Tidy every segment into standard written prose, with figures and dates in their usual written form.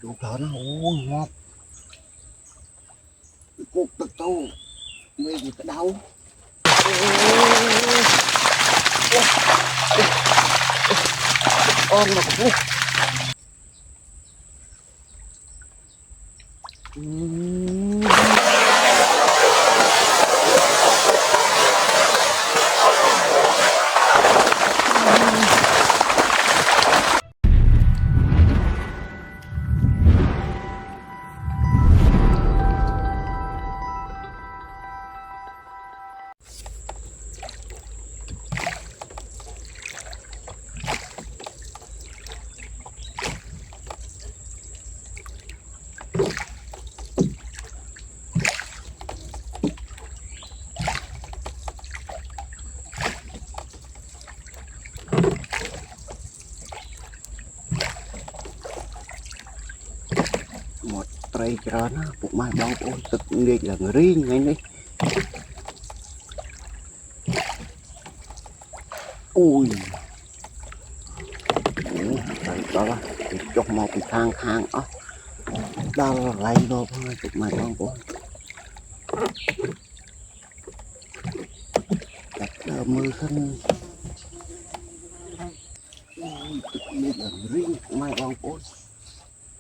Chủ thợ nó uống ngọt. Cuộc tự tu mê gì cái đâu. Con mà cũng một tray cho nó bụng mai bao ôn thực nghịch là người riêng ngay đấy. Ui phải đó thì chọc một cái thang thang đó đau lay đâu thôi bụng mai bao ôn đặt mưa khăn thực nghịch là người riêng bụng mai bao ôn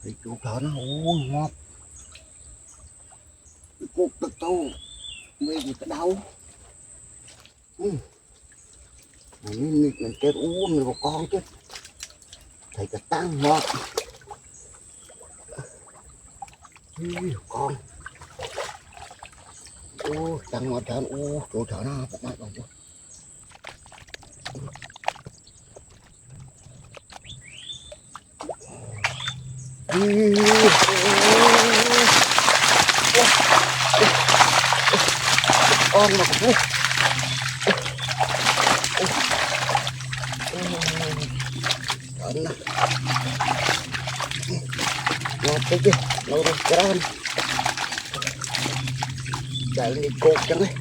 thì chủ thợ nó uống ngọt. Cuộc tự tu mê gì cái đâu. Mình chết uống mình vào con chứ thầy cả tăng ngọt. Con ô tăng ngọt thở ô chỗ thở nó bụng mai bằng con mà cũng ngọt cái chứ lâu rồi cái chạy đi cột chẳng đấy.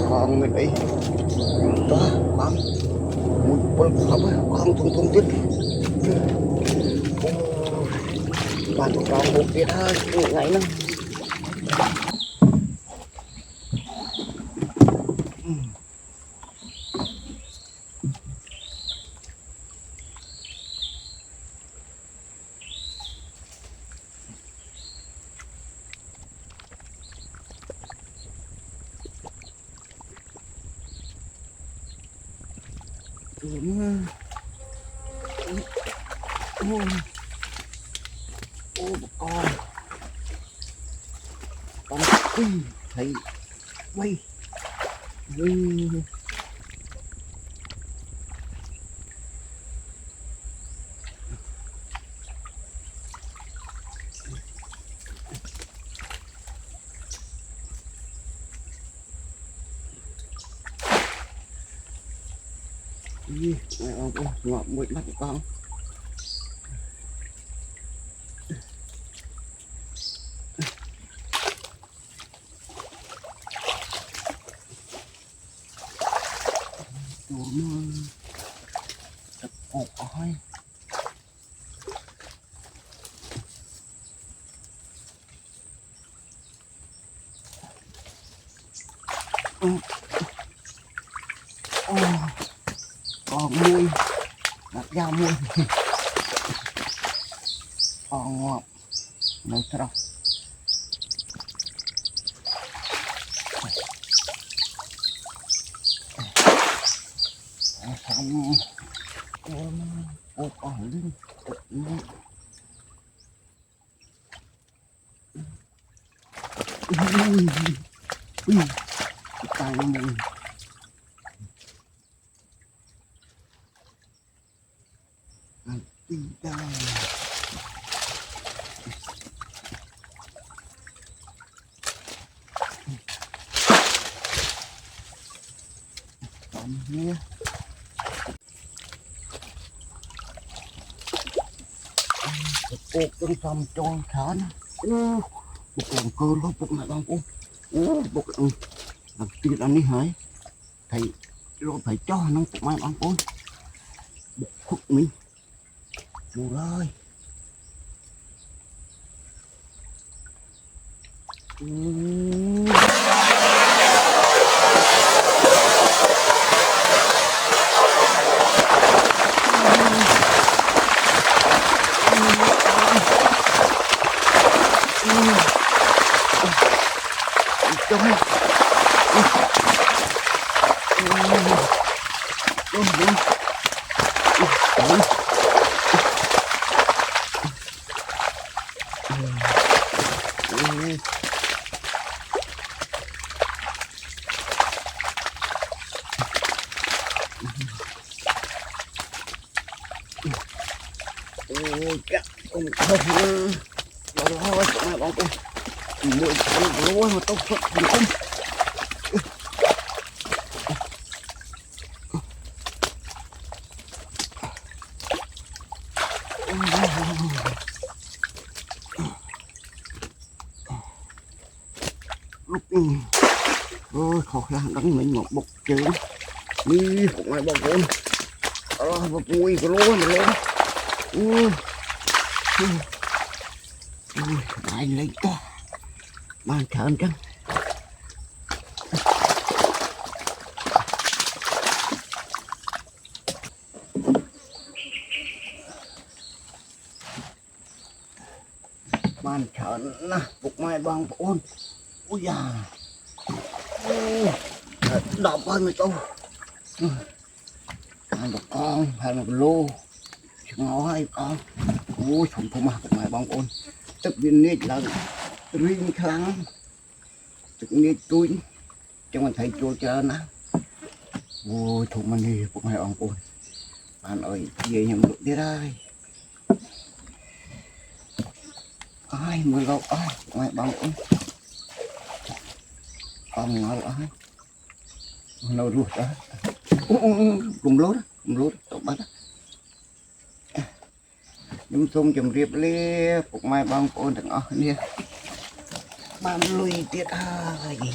Con mình đi đó con một con thùng thùng tiếp bạn con một tiết hơi ngày nữa con thấy quay ngọt mũi mắt của con. Chụp cột thôi. Còn mui đặt dao mui còn ngọt này thôi xong cô còn linh cực tay nó mùi đây nhé cuộc trong sông tròn khán một lần cơ lúc một ngày băng cũng một lần làm tiền anh đi hỏi thầy rồi phải cho nó một mai băng cũng một khúc mình đủ rồi ôi chắc con không lo cho bọn con mười con lúa mà tôi phật không ôi khó khăn đánh mình một bột chữ đi phục ngoài bọn con một mùi của lúa mà luôn đại lấy ta mang thơm chăng mang thơm nè phục mai bằng ôn ôi da đọc ơi mày tôi ăn một con hay một lô ngó hai con ôi không thông mà phục mai bằng ôn tức viên nít là riêng kháng tức nít tôi cho mình thấy chua chờ nè ôi thuộc mình đi phục mai bằng ôn bạn ơi về nhận được đi đây ai mới lâu ai ngoài bằng ôn con ngó lại nó ruột đó cùng lốt tụi bắt nhung xung chùm riệp lia phục mai bằng ôn thằng ở nè ban lui tiết à gì